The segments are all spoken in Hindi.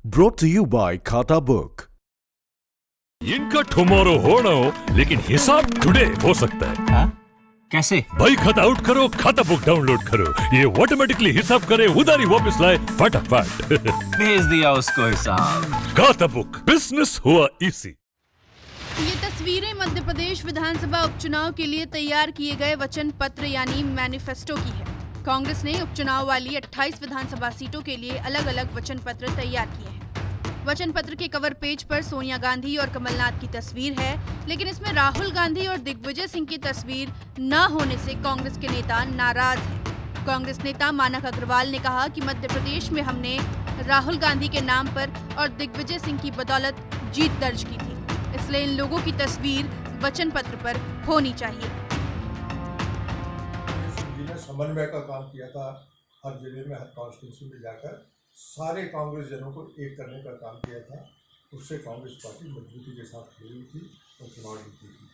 Brought to you by Khata Book. इनका टुमारो होना हो लेकिन हिसाब टुडे हो सकता है। हाँ? कैसे? भाई खाता आउट करो, खाता बुक डाउनलोड करो, ये ऑटोमेटिकली हिसाब करे, उधारी वापस लाए फटाफट। भेज दिया उसको हिसाब। खाता बुक, बिजनेस हुआ इजी। ये तस्वीरें मध्य प्रदेश विधानसभा उपचुनाव के लिए तैयार किए गए वचन पत्र यानी मैनिफेस्टो की है। कांग्रेस ने उपचुनाव वाली 28 विधानसभा सीटों के लिए अलग अलग वचन पत्र तैयार किए हैं। वचन पत्र के कवर पेज पर सोनिया गांधी और कमलनाथ की तस्वीर है, लेकिन इसमें राहुल गांधी और दिग्विजय सिंह की तस्वीर न होने से कांग्रेस के नेता नाराज हैं। कांग्रेस नेता मानक अग्रवाल ने कहा कि मध्य प्रदेश में हमने राहुल गांधी के नाम पर और दिग्विजय सिंह की बदौलत जीत दर्ज की थी, इसलिए इन लोगों की तस्वीर वचन पत्र पर होनी चाहिए। समन्वय का काम किया था, हर जिले में हर कॉन्स्टिट्यूंसी में जाकर सारे कांग्रेस जनों को एक करने का काम किया था। उससे कांग्रेस पार्टी मजबूती के साथ खड़ी हुई थी और चुनाव जीती थी।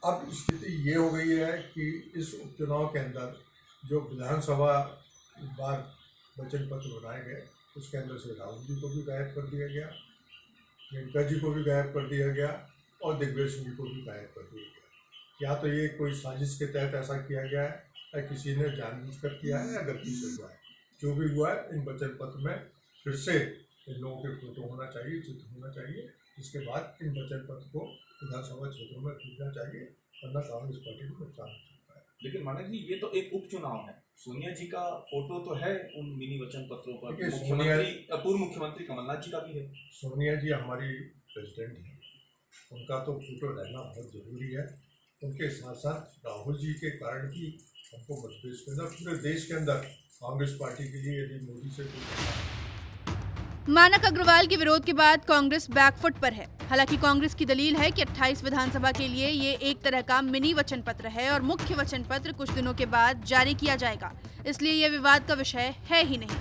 अब स्थिति ये हो गई है कि इस उपचुनाव के अंदर जो विधानसभा बार वचन पत्र बनाए गए, उसके अंदर से राहुल जी को भी गायब कर दिया गया, प्रियंका जी को भी गायब कर दिया गया और दिग्विजय सिंह जी को भी गायब कर दिया गया। या तो ये कोई साजिश के तहत ऐसा किया गया है या किसी ने जानबूझकर किया है या गलती से हुआ है। जो भी हुआ है, इन वचन पत्र में फिर से इन लोगों के फोटो होना चाहिए, चित्र होना चाहिए। इसके बाद इन वचन पत्र को विधानसभा क्षेत्रों में भेजना चाहिए, वरना कांग्रेस पार्टी को नुकसान हो सकता है। लेकिन मानक जी, ये तो एक उपचुनाव है, सोनिया जी का फोटो तो है उन मिनी वचन पत्रों पर, पूर्व मुख्यमंत्री कमलनाथ जी का भी है। सोनिया जी हमारी प्रेसिडेंट है, उनका तो फोटो रहना बहुत जरूरी है। उनके साथ साथ राहुल जी के कारण ही हमको मध्य प्रदेश के अंदर, पूरे देश के अंदर कांग्रेस पार्टी के लिए यदि मोदी से कोई। मानक अग्रवाल के विरोध के बाद कांग्रेस बैकफुट पर है। हालांकि कांग्रेस की दलील है कि 28 विधानसभा के लिए ये एक तरह का मिनी वचन पत्र है और मुख्य वचन पत्र कुछ दिनों के बाद जारी किया जाएगा, इसलिए ये विवाद का विषय है ही नहीं।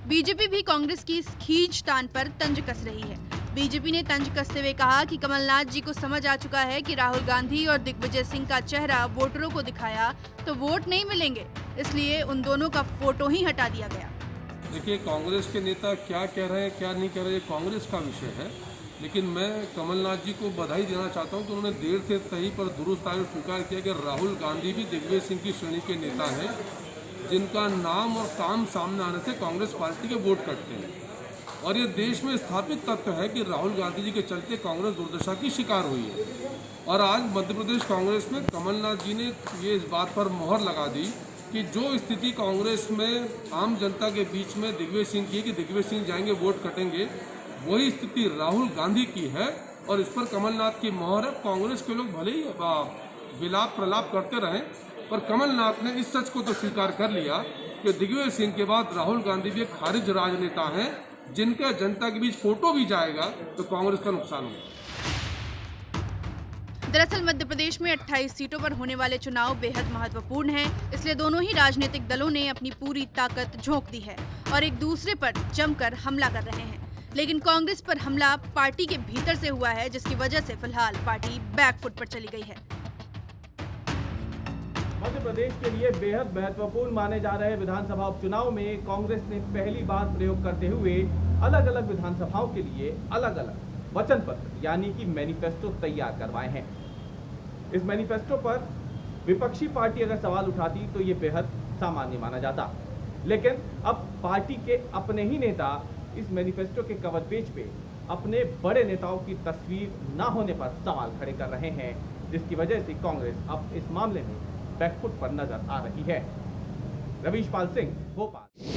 बीजेपी भी कांग्रेस की इस खींचतान पर तंज कस रही है। बीजेपी ने तंज कसते हुए कहा कि कमलनाथ जी को समझ आ चुका है कि राहुल गांधी और दिग्विजय सिंह का चेहरा वोटरों को दिखाया तो वोट नहीं मिलेंगे, इसलिए उन दोनों का फोटो ही हटा दिया गया। देखिए, कांग्रेस के नेता क्या कह रहे हैं क्या नहीं कह रहे हैं, कांग्रेस का विषय है। लेकिन मैं कमलनाथ जी को बधाई देना चाहता हूं कि उन्होंने देर से सही पर दुरुस्त आए स्वीकार किया कि राहुल गांधी भी दिग्विजय सिंह की श्रेणी के नेता हैं, जिनका नाम और काम सामने आने से कांग्रेस पार्टी के वोट कटते हैं। और ये देश में स्थापित तथ्य है कि राहुल गांधी जी के चलते कांग्रेस दुर्दशा की शिकार हुई है। और आज मध्य प्रदेश कांग्रेस में कमलनाथ जी ने ये इस बात पर मोहर लगा दी कि जो स्थिति कांग्रेस में आम जनता के बीच में दिग्विजय सिंह की कि दिग्विजय सिंह जाएंगे वोट कटेंगे, वही स्थिति राहुल गांधी की है और इस पर कमलनाथ की मोहर है। कांग्रेस के लोग भले ही विलाप प्रलाप करते रहें, पर कमलनाथ ने इस सच को तो स्वीकार कर लिया कि दिग्विजय सिंह के बाद राहुल गांधी भी एक खारिज राजनेता हैं, जिनका जनता के बीच फोटो भी जाएगा तो कांग्रेस का नुकसान होगा। दरअसल मध्य प्रदेश में 28 सीटों पर होने वाले चुनाव बेहद महत्वपूर्ण हैं, इसलिए दोनों ही राजनीतिक दलों ने अपनी पूरी ताकत झोंक दी है और एक दूसरे पर जमकर हमला कर रहे हैं। लेकिन कांग्रेस पर हमला पार्टी के भीतर से हुआ है, जिसकी वजह से फिलहाल पार्टी बैकफुट पर चली गई है। मध्य प्रदेश के लिए बेहद महत्वपूर्ण माने जा रहे विधानसभा उपचुनाव में कांग्रेस ने पहली बार प्रयोग करते हुए अलग अलग विधानसभाओं के लिए अलग अलग वचन पत्र यानी कि मैनिफेस्टो तैयार करवाए हैं। इस मैनिफेस्टो पर विपक्षी पार्टी अगर सवाल उठाती तो ये बेहद सामान्य माना जाता, लेकिन अब पार्टी के अपने ही नेता इस मैनिफेस्टो के कवर पेज पे अपने बड़े नेताओं की तस्वीर न होने पर सवाल खड़े कर रहे हैं, जिसकी वजह से कांग्रेस अब इस मामले में बैकफुट पर नजर आ रही है। रवीश पाल सिंह, भोपाल।